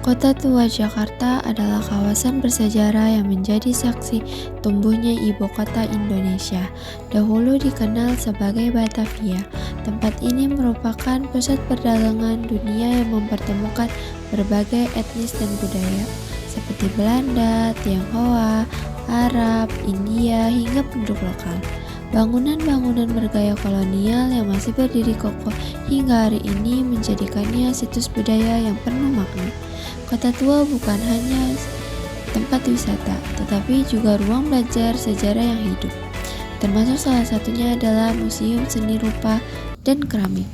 Kota Tua Jakarta adalah kawasan bersejarah yang menjadi saksi tumbuhnya ibu kota Indonesia. Dahulu dikenal sebagai Batavia, tempat ini merupakan pusat perdagangan dunia yang mempertemukan berbagai etnis dan budaya, seperti Belanda, Tionghoa, Arab, India, hingga penduduk lokal. Bangunan-bangunan bergaya kolonial yang masih berdiri kokoh hingga hari ini menjadikannya situs budaya yang penuh makna. Kota Tua bukan hanya tempat wisata, tetapi juga ruang belajar sejarah yang hidup. Termasuk salah satunya adalah Museum Seni Rupa dan Keramik.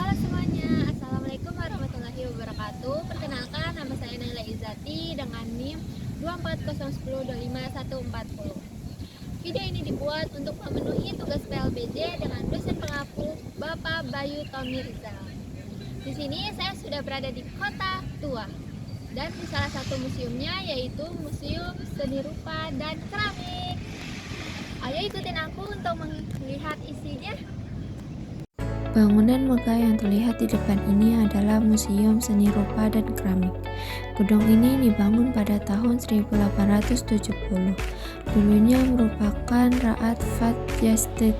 Halo semuanya, Assalamualaikum warahmatullahi wabarakatuh. Perkenalkan, nama saya Naila Izzati dengan NIM 24010254140. Video ini dibuat untuk memenuhi tugas PLBJ dengan dosen pengapu Bapak Bayu Tommy Rizal. Di sini saya sudah berada di Kota Tua dan di salah satu museumnya, yaitu Museum Seni Rupa dan Keramik. Ayo ikutin aku untuk melihat isinya. Bangunan megah yang terlihat di depan ini adalah Museum Seni Rupa dan Keramik. Gedung ini dibangun pada tahun 1870. Dulunya merupakan Raad Vat Majesteit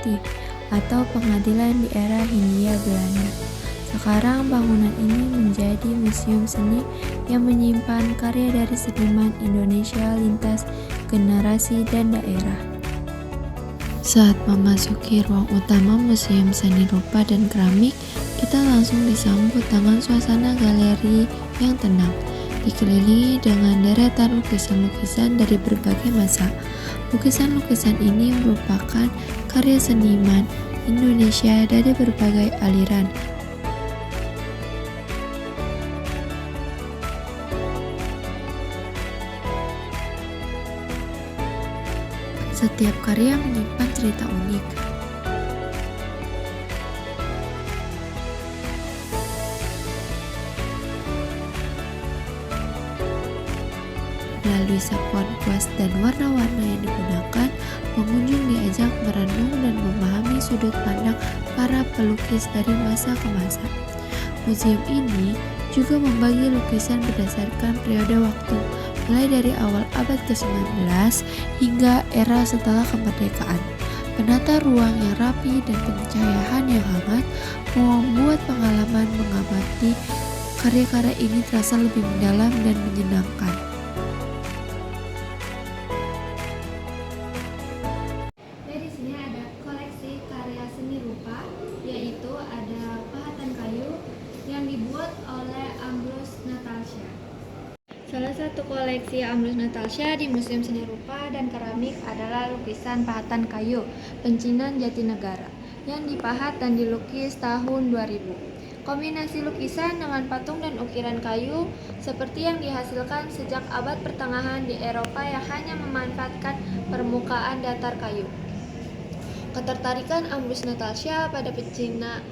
atau pengadilan di era Hindia Belanda. Sekarang bangunan ini menjadi museum seni yang menyimpan karya dari seniman Indonesia lintas generasi dan daerah. Saat memasuki ruang utama Museum Seni Rupa dan Keramik, kita langsung disambut dengan suasana galeri yang tenang, dikelilingi dengan deretan lukisan-lukisan dari berbagai masa. Lukisan-lukisan ini merupakan karya seniman Indonesia dari berbagai aliran. Setiap karya menyimpan cerita unik. Melalui sapuan kuas dan warna-warna yang digunakan, pengunjung diajak merenung dan memahami sudut pandang para pelukis dari masa ke masa. Museum ini juga membagi lukisan berdasarkan periode waktu, mulai dari awal abad ke-19 hingga era setelah kemerdekaan. Penata ruang yang rapi dan pencahayaan yang hangat membuat pengalaman mengamati karya-karya ini terasa lebih mendalam dan menyenangkan. Di sini ada koleksi karya seni rupa, yaitu ada pahatan kayu yang dibuat oleh Ambrus Natalsha. Salah satu koleksi Ambrus Natalsha di Museum Seni Rupa dan Keramik adalah lukisan pahatan kayu Pecinan Jatinegara yang dipahat dan dilukis tahun 2000. Kombinasi lukisan dengan patung dan ukiran kayu seperti yang dihasilkan sejak abad pertengahan di Eropa yang hanya memanfaatkan permukaan datar kayu. Ketertarikan Ambrus Natalsha pada pecina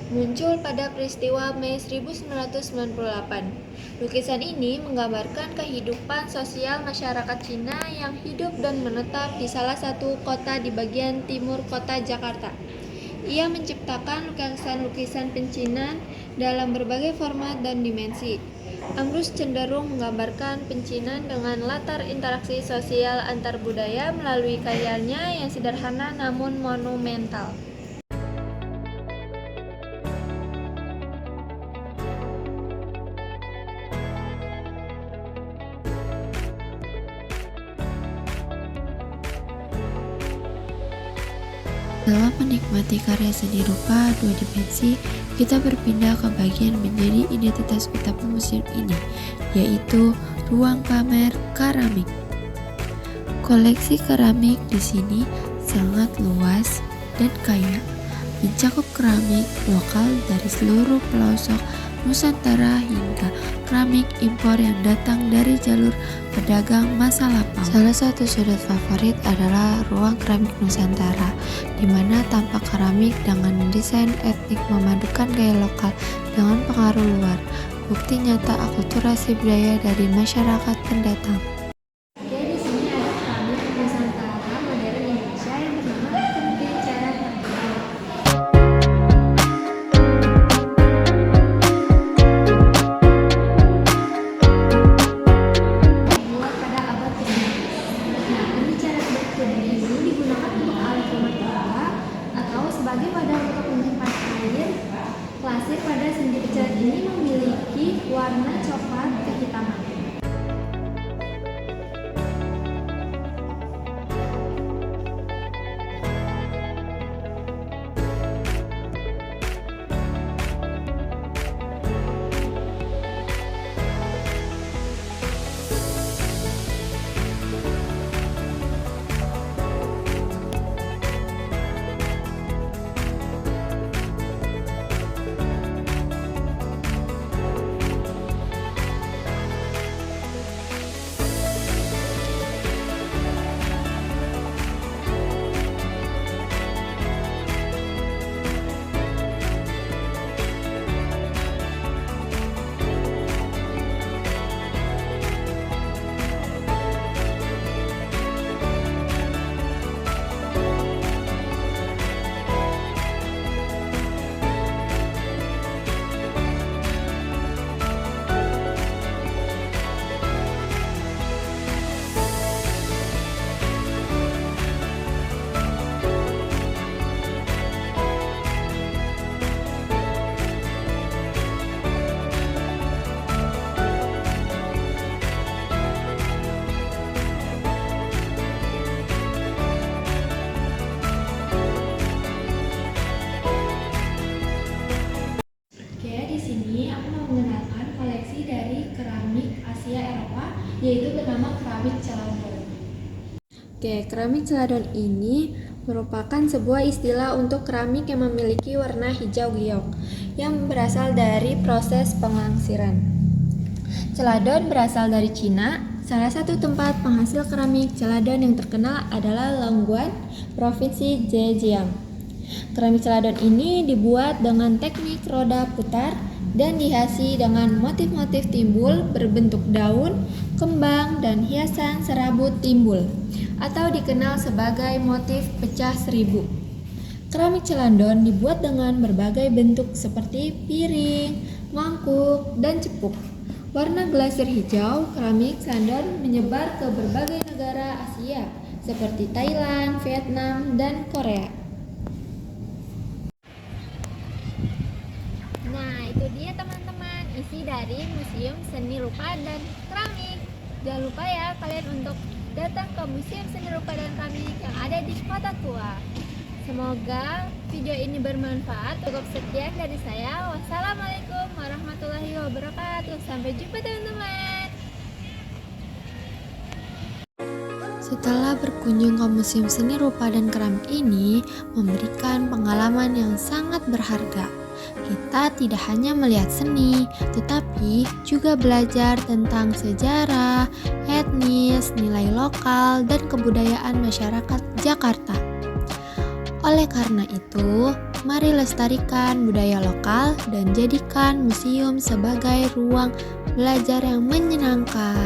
muncul pada peristiwa Mei 1998. Lukisan ini menggambarkan kehidupan sosial masyarakat Cina yang hidup dan menetap di salah satu kota di bagian timur kota Jakarta. Ia menciptakan lukisan-lukisan pencinan dalam berbagai format dan dimensi. Ambrus cenderung menggambarkan pencinan dengan latar interaksi sosial antar budaya melalui karyanya yang sederhana namun monumental. Dalam menikmati karya seni rupa dua dimensi, kita berpindah ke bagian menjadi identitas utama museum ini, yaitu ruang pamer keramik. Koleksi keramik di sini sangat luas dan kaya, mencakup keramik lokal dari seluruh pelosok Nusantara hingga keramik impor yang datang dari jalur pedagang masa lampau. Salah satu sudut favorit adalah ruang keramik Nusantara, di mana tampak keramik dengan desain etnik memadukan gaya lokal dengan pengaruh luar, bukti nyata akulturasi budaya dari masyarakat pendatang. Di sini ada keramik Nusantara modern Indonesia yang bernama Pembicaraan Tertutup. yaitu bernama keramik Celadon. Oke, keramik Celadon ini merupakan sebuah istilah untuk keramik yang memiliki warna hijau giok yang berasal dari proses penglangsiran. Celadon berasal dari Cina. Salah satu tempat penghasil keramik Celadon yang terkenal adalah Longguan, Provinsi Zhejiang. Keramik Celadon ini dibuat dengan teknik roda putar dan dihiasi dengan motif-motif timbul berbentuk daun, kembang, dan hiasan serabut timbul, atau dikenal sebagai motif pecah seribu. Keramik Celadon dibuat dengan berbagai bentuk seperti piring, mangkuk, dan cepuk. Warna glasir hijau keramik Celadon menyebar ke berbagai negara Asia seperti Thailand, Vietnam, dan Korea. Nah, itu dia teman-teman isi dari Museum Seni Rupa dan Keramik. Jangan lupa ya kalian untuk datang ke Museum Seni Rupa dan Keramik yang ada di Kota Tua. Semoga video ini bermanfaat. Cukup sekian dari saya. Wassalamualaikum warahmatullahi wabarakatuh. Sampai jumpa teman-teman. Setelah berkunjung ke Museum Seni Rupa dan Keramik ini memberikan pengalaman yang sangat berharga. Kita tidak hanya melihat seni, tetapi juga belajar tentang sejarah, etnis, nilai lokal, dan kebudayaan masyarakat Jakarta. Oleh karena itu, mari lestarikan budaya lokal dan jadikan museum sebagai ruang belajar yang menyenangkan.